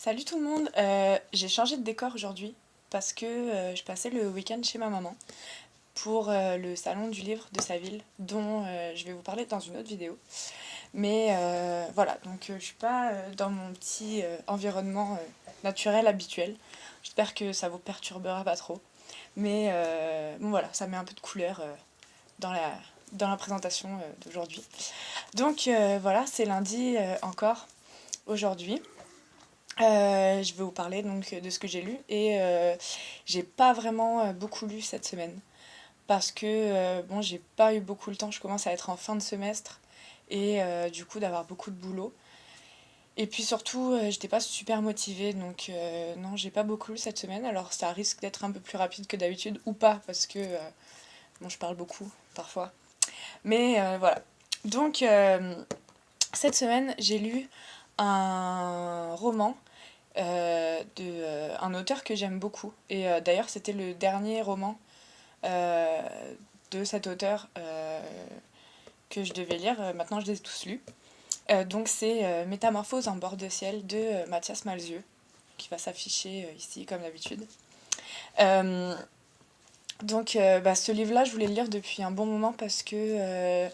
Salut tout le monde, j'ai changé de décor aujourd'hui parce que je passais le week-end chez ma maman pour le salon du livre de sa ville dont je vais vous parler dans une autre vidéo. Mais voilà, donc je suis pas dans mon petit environnement naturel habituel. J'espère que ça vous perturbera pas trop. Mais bon voilà, ça met un peu de couleur dans la présentation d'aujourd'hui. Donc voilà, c'est lundi encore aujourd'hui. Je vais vous parler donc de ce que j'ai lu et j'ai pas vraiment beaucoup lu cette semaine parce que bon, j'ai pas eu beaucoup le temps, je commence à être en fin de semestre et du coup d'avoir beaucoup de boulot. Et puis surtout, j'étais pas super motivée donc non, j'ai pas beaucoup lu cette semaine. Alors ça risque d'être un peu plus rapide que d'habitude ou pas parce que bon, je parle beaucoup parfois. Mais voilà. Donc cette semaine, j'ai lu un roman un auteur que j'aime beaucoup. Et d'ailleurs, c'était le dernier roman euh, de cet auteur que je devais lire. Maintenant, je les ai tous lus. Donc, c'est Métamorphose en bord de ciel de Mathias Malzieu, qui va s'afficher ici, comme d'habitude. Euh, donc, ce livre-là, je voulais le lire depuis un bon moment parce que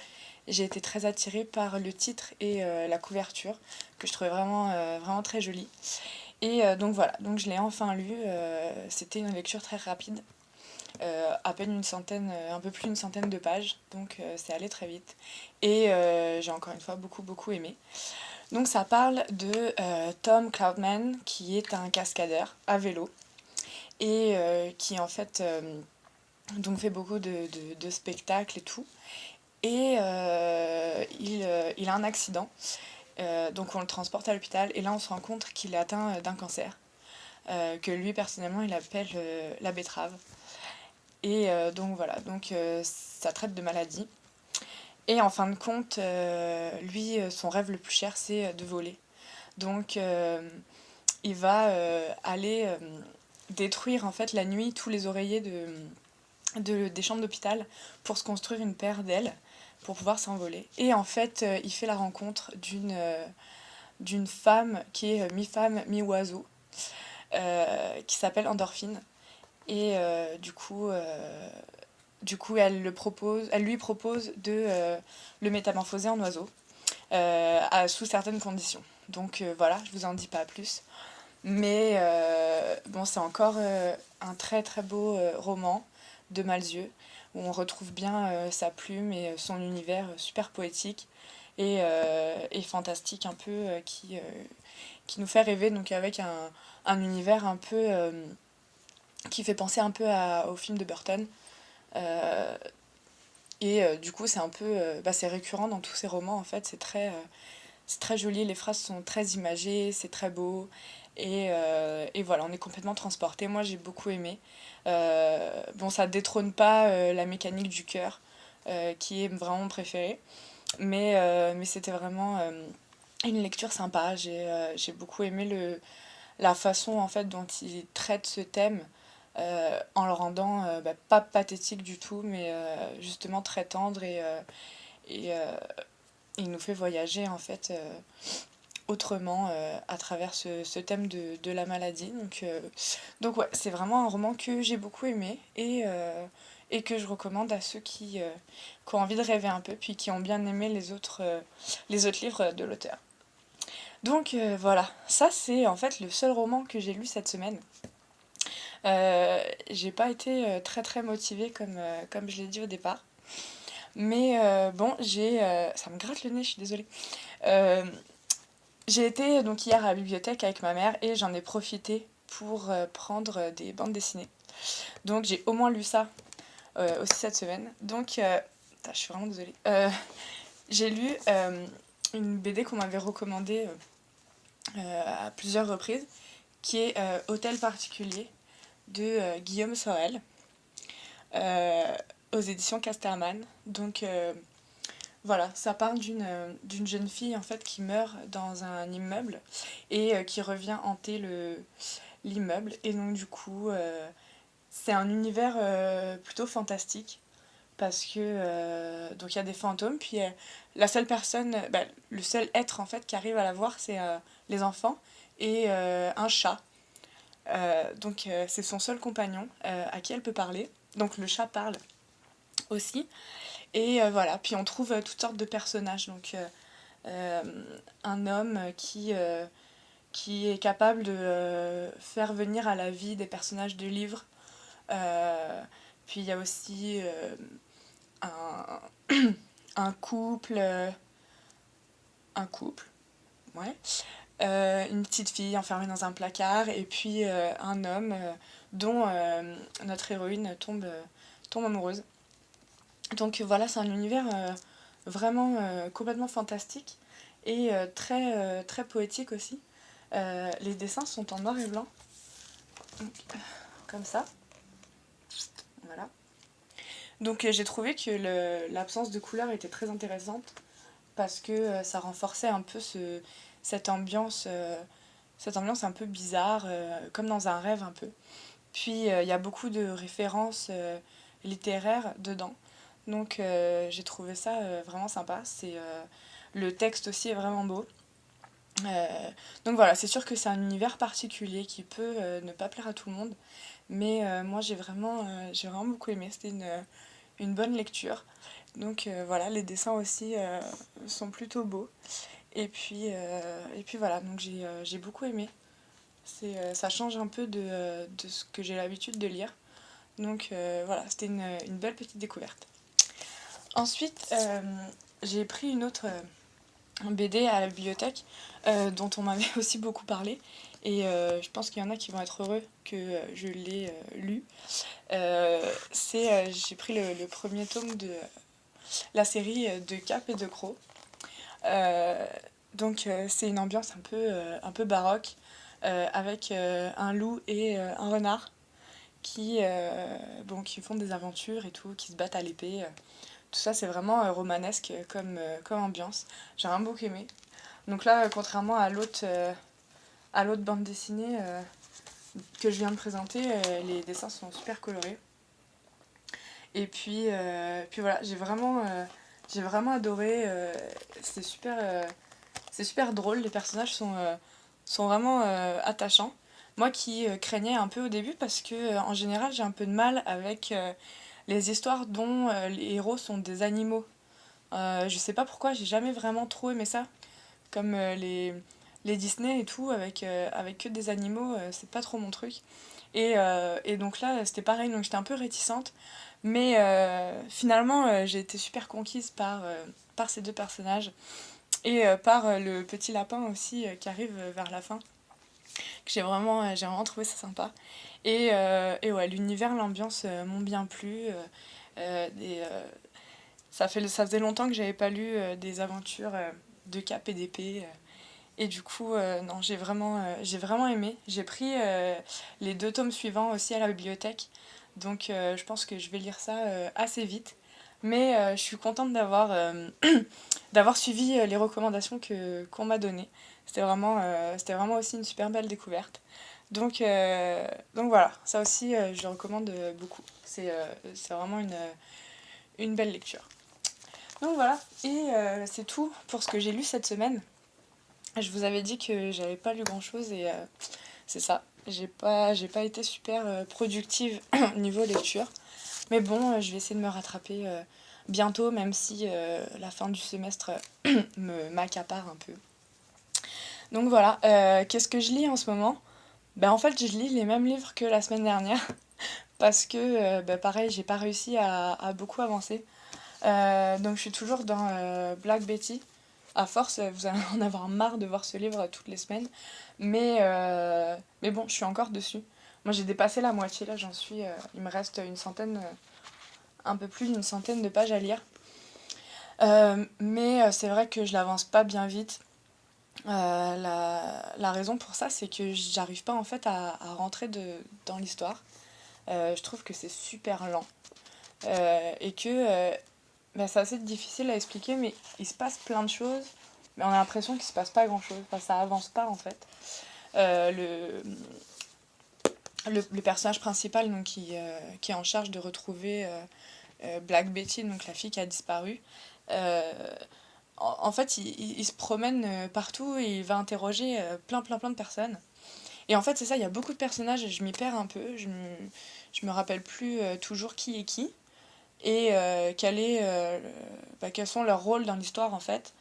j'ai été très attirée par le titre et la couverture, que je trouvais vraiment très jolie. Et donc voilà, donc je l'ai enfin lu, c'était une lecture très rapide, à peine une centaine, un peu plus d'une centaine de pages, donc c'est allé très vite. Et j'ai encore une fois beaucoup aimé. Donc ça parle de Tom Cloudman, qui est un cascadeur à vélo, et qui en fait donc fait beaucoup de spectacles et tout. Et il a un accident, donc on le transporte à l'hôpital, et là on se rend compte qu'il est atteint d'un cancer. Que lui personnellement il appelle la betterave. Et donc voilà, donc ça traite de maladie. Et en fin de compte, lui, son rêve le plus cher, c'est de voler. Donc il va aller détruire en fait la nuit tous les oreillers des chambres d'hôpital pour se construire une paire d'ailes pour pouvoir s'envoler. Et en fait, il fait la rencontre d'une femme qui est mi-femme, mi-oiseau, qui s'appelle Endorphine. Et du coup, elle lui propose de le métamorphoser en oiseau, sous certaines conditions. Donc voilà, je vous en dis pas plus. Mais bon, c'est encore un très beau roman de Malzieu, où on retrouve bien sa plume et son univers super poétique et fantastique un peu, qui nous fait rêver, donc avec un univers un peu qui fait penser un peu au film de Burton. Euh, et du coup, c'est un peu, c'est récurrent dans tous ces romans en fait. C'est très joli, les phrases sont très imagées, c'est très beau. Et voilà, on est complètement transporté. Moi, j'ai beaucoup aimé. Bon, ça détrône pas la mécanique du cœur, qui est vraiment mon préféré. Mais c'était vraiment une lecture sympa. J'ai beaucoup aimé la façon en fait dont il traite ce thème, en le rendant pas pathétique du tout, mais justement très tendre et il nous fait voyager en fait autrement à travers ce thème de la maladie. Donc ouais, c'est vraiment un roman que j'ai beaucoup aimé et que je recommande à ceux qui ont envie de rêver un peu, puis qui ont bien aimé les autres livres de l'auteur. Donc voilà, ça c'est en fait le seul roman que j'ai lu cette semaine. J'ai pas été très motivée comme je l'ai dit au départ. Mais bon, ça me gratte le nez, je suis désolée. Euh, j'ai été donc hier à la bibliothèque avec ma mère et j'en ai profité pour prendre des bandes dessinées. Donc j'ai au moins lu ça aussi cette semaine. Donc, je suis vraiment désolée. J'ai lu une BD qu'on m'avait recommandée à plusieurs reprises, qui est Hôtel particulier de Guillaume Sorel, euh, aux éditions Casterman. Donc voilà, ça parle d'une jeune fille en fait qui meurt dans un immeuble et qui revient hanter l'immeuble. Et donc du coup, c'est un univers plutôt fantastique parce que donc il y a des fantômes, puis la seule personne, le seul être en fait qui arrive à la voir, c'est les enfants, et un chat. Donc c'est son seul compagnon à qui elle peut parler. Donc le chat parle aussi. Et voilà, puis on trouve toutes sortes de personnages. Donc un homme qui est capable de faire venir à la vie des personnages de livres. Puis il y a aussi un, un couple, un couple, ouais, une petite fille enfermée dans un placard, et puis un homme dont notre héroïne tombe amoureuse. Donc voilà, c'est un univers vraiment complètement fantastique et très poétique aussi. Les dessins sont en noir et blanc, donc, comme ça. Voilà. Donc j'ai trouvé que l'absence de couleur était très intéressante parce que ça renforçait un peu cette ambiance, cette ambiance un peu bizarre, comme dans un rêve un peu. Puis il y a beaucoup de références littéraires dedans. Donc j'ai trouvé ça vraiment sympa. Le texte aussi est vraiment beau. Donc voilà, c'est sûr que c'est un univers particulier qui peut ne pas plaire à tout le monde. Mais moi j'ai vraiment beaucoup aimé. C'était une bonne lecture. Donc voilà, les dessins aussi sont plutôt beaux. Et puis voilà, donc j'ai beaucoup aimé. Ça change un peu de ce que j'ai l'habitude de lire. Donc voilà, c'était une belle petite découverte. Ensuite, j'ai pris une autre BD à la bibliothèque dont on m'avait aussi beaucoup parlé. Et je pense qu'il y en a qui vont être heureux que je l'ai lu. J'ai pris le premier tome de la série de Cap et de Croc. Euh, donc c'est une ambiance un peu baroque avec un loup et un renard qui font des aventures et tout, qui se battent à l'épée. Tout ça c'est vraiment romanesque comme ambiance. J'ai vraiment beaucoup aimé. Donc là, contrairement à l'autre bande dessinée que je viens de présenter, les dessins sont super colorés. Et puis voilà, j'ai vraiment adoré. C'est super drôle, les personnages sont vraiment attachants. Moi qui craignais un peu au début parce que en général j'ai un peu de mal avec les histoires dont les héros sont des animaux. Je sais pas pourquoi, j'ai jamais vraiment trop aimé ça. Comme les Disney et tout, avec que des animaux, c'est pas trop mon truc. Et donc là, c'était pareil, donc j'étais un peu réticente. Mais finalement, j'ai été super conquise par ces deux personnages. Et par le petit lapin aussi qui arrive vers la fin. Que j'ai vraiment trouvé ça sympa. Et ouais, l'univers, l'ambiance m'ont bien plu. Euh, des, euh, ça faisait longtemps que j'avais pas lu des aventures de cap et d'épée. Et du coup, non, j'ai vraiment aimé. J'ai pris les deux tomes suivants aussi à la bibliothèque. Donc je pense que je vais lire ça assez vite. Mais je suis contente d'avoir suivi les recommandations qu'on m'a données. C'était vraiment aussi une super belle découverte. Donc voilà, ça aussi je le recommande beaucoup. C'est vraiment une belle lecture. Donc voilà, et c'est tout pour ce que j'ai lu cette semaine. Je vous avais dit que j'avais pas lu grand chose et c'est ça. J'ai pas été super productive niveau lecture. Mais bon, je vais essayer de me rattraper bientôt, même si la fin du semestre m'accapare un peu. Donc voilà, qu'est-ce que je lis en ce moment? Ben en fait, je lis les mêmes livres que la semaine dernière. Parce que, pareil, j'ai pas réussi à beaucoup avancer. Donc je suis toujours dans Black Betty. À force, vous allez en avoir marre de voir ce livre toutes les semaines. Mais bon, je suis encore dessus. Moi j'ai dépassé la moitié, là il me reste un peu plus d'une centaine de pages à lire. Mais c'est vrai que je l'avance pas bien vite. La raison pour ça, c'est que j'arrive pas en fait à rentrer dans l'histoire. Je trouve que c'est super lent. Et que c'est assez difficile à expliquer, mais il se passe plein de choses, mais on a l'impression qu'il se passe pas grand chose. Enfin, ça avance pas en fait. Euh, le personnage principal donc, qui est en charge de retrouver Black Betty, donc la fille qui a disparu, euh, en fait, il se promène partout et il va interroger plein de personnes. Et en fait, c'est ça, il y a beaucoup de personnages et je m'y perds un peu. Je me rappelle plus toujours qui est qui et quels sont leurs rôles dans l'histoire en fait.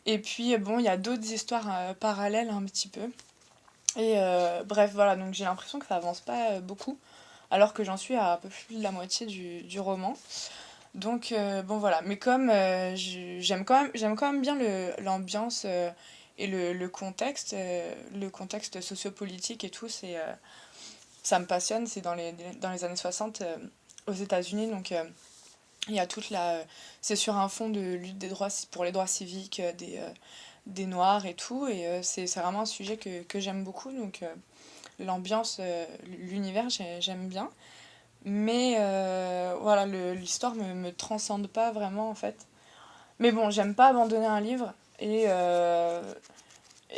Et puis bon, il y a d'autres histoires parallèles un petit peu. Et bref, voilà, donc j'ai l'impression que ça avance pas beaucoup, alors que j'en suis à un peu plus de la moitié du roman. Donc bon voilà, mais comme j'aime quand même bien l'ambiance et le contexte sociopolitique et tout, ça me passionne, c'est dans les années 60 aux États-Unis, donc il y a toute la... C'est sur un fond de lutte pour les droits civiques des Noirs et tout, et c'est vraiment un sujet que j'aime beaucoup, donc l'ambiance, l'univers, j'aime bien. Mais voilà, l'histoire me transcende pas vraiment en fait. Mais bon, j'aime pas abandonner un livre, et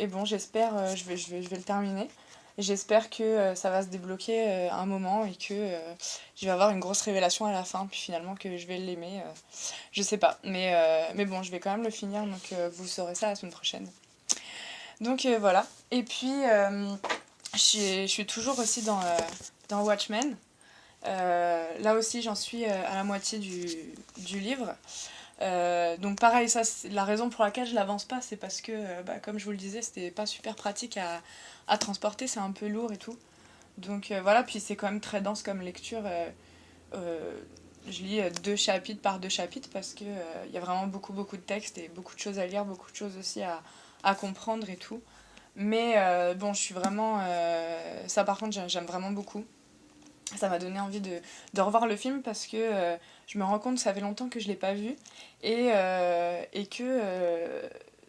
bon, j'espère, je vais le terminer. J'espère que ça va se débloquer un moment et que je vais avoir une grosse révélation à la fin, puis finalement que je vais l'aimer. Je sais pas, mais bon, je vais quand même le finir, donc vous saurez ça la semaine prochaine. Donc voilà. Et puis, je suis toujours aussi dans Watchmen. Là aussi, j'en suis à la moitié du livre. Donc pareil, ça, la raison pour laquelle je l'avance pas, c'est parce que, comme je vous le disais, c'était pas super pratique à transporter, c'est un peu lourd et tout. Donc voilà, puis c'est quand même très dense comme lecture. Euh, je lis deux chapitres par deux chapitres parce que il y a vraiment beaucoup de textes et beaucoup de choses à lire, beaucoup de choses aussi à comprendre et tout. Mais bon, je suis vraiment... ça par contre, j'aime vraiment beaucoup. Ça m'a donné envie de revoir le film parce que je me rends compte que ça fait longtemps que je l'ai pas vu et que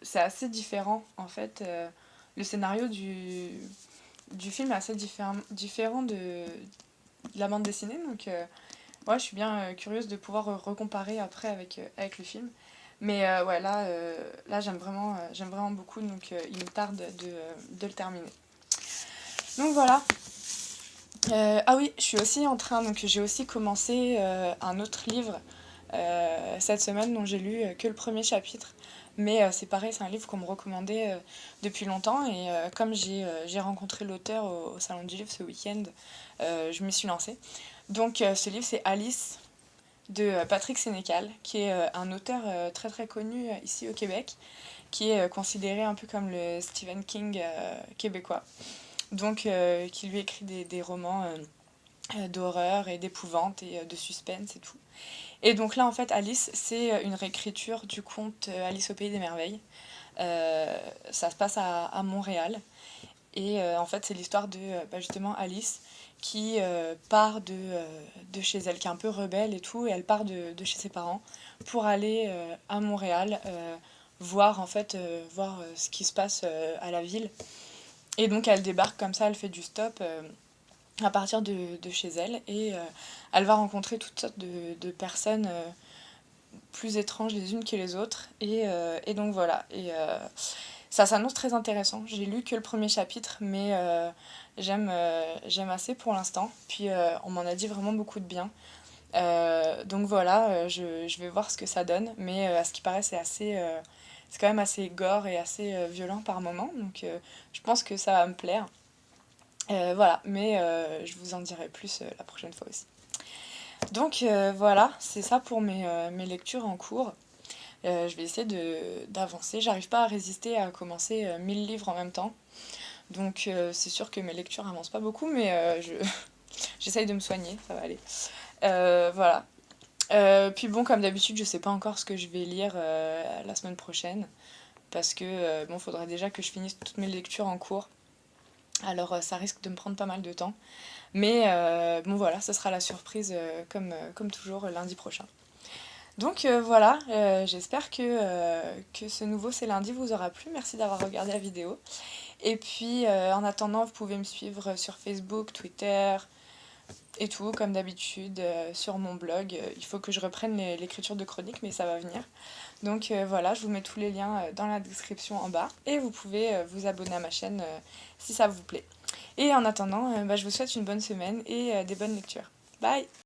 c'est assez différent en fait. Le scénario du film est assez différent de la bande dessinée, donc ouais, je suis bien curieuse de pouvoir recomparer après avec le film. Mais ouais, là j'aime vraiment beaucoup, donc il me tarde de le terminer. Donc voilà. Ah oui, je suis aussi en train, donc j'ai aussi commencé un autre livre cette semaine dont j'ai lu que le premier chapitre. Mais c'est pareil, c'est un livre qu'on me recommandait depuis longtemps et comme j'ai rencontré l'auteur au Salon du Livre ce week-end, je m'y suis lancée. Donc ce livre c'est Alice de Patrick Sénécal, qui est un auteur très connu ici au Québec, qui est considéré un peu comme le Stephen King québécois. Donc qui lui écrit des romans d'horreur et d'épouvante et de suspense et tout. Et donc là en fait Alice c'est une réécriture du conte Alice au pays des merveilles. Ça se passe à Montréal et en fait c'est l'histoire de justement Alice qui part de chez elle, qui est un peu rebelle et tout, et elle part de chez ses parents pour aller à Montréal voir en fait voir ce qui se passe à la ville. Et donc elle débarque comme ça, elle fait du stop à partir de chez elle et elle va rencontrer toutes sortes de personnes plus étranges les unes que les autres et donc voilà et ça s'annonce très intéressant. J'ai lu que le premier chapitre mais j'aime assez pour l'instant, puis on m'en a dit vraiment beaucoup de bien. Donc voilà, je vais voir ce que ça donne, mais à ce qui paraît c'est quand même assez gore et assez violent par moments, donc je pense que ça va me plaire. Voilà, mais je vous en dirai plus la prochaine fois aussi. Donc voilà, c'est ça pour mes lectures en cours. Je vais essayer d'avancer. J'arrive pas à résister à commencer 1000 livres en même temps. Donc c'est sûr que mes lectures avancent pas beaucoup, mais j'essaye de me soigner, ça va aller. Voilà. Puis bon, comme d'habitude, je sais pas encore ce que je vais lire la semaine prochaine. Parce que bon, faudrait déjà que je finisse toutes mes lectures en cours. Alors ça risque de me prendre pas mal de temps. Mais bon voilà, ce sera la surprise comme toujours lundi prochain. Donc voilà, j'espère que ce nouveau C'est lundi vous aura plu. Merci d'avoir regardé la vidéo. Et puis en attendant, vous pouvez me suivre sur Facebook, Twitter et tout, comme d'habitude, sur mon blog. Il faut que je reprenne l'écriture de chroniques, mais ça va venir. Donc voilà, je vous mets tous les liens dans la description en bas. Et vous pouvez vous abonner à ma chaîne si ça vous plaît. Et en attendant, je vous souhaite une bonne semaine et des bonnes lectures. Bye!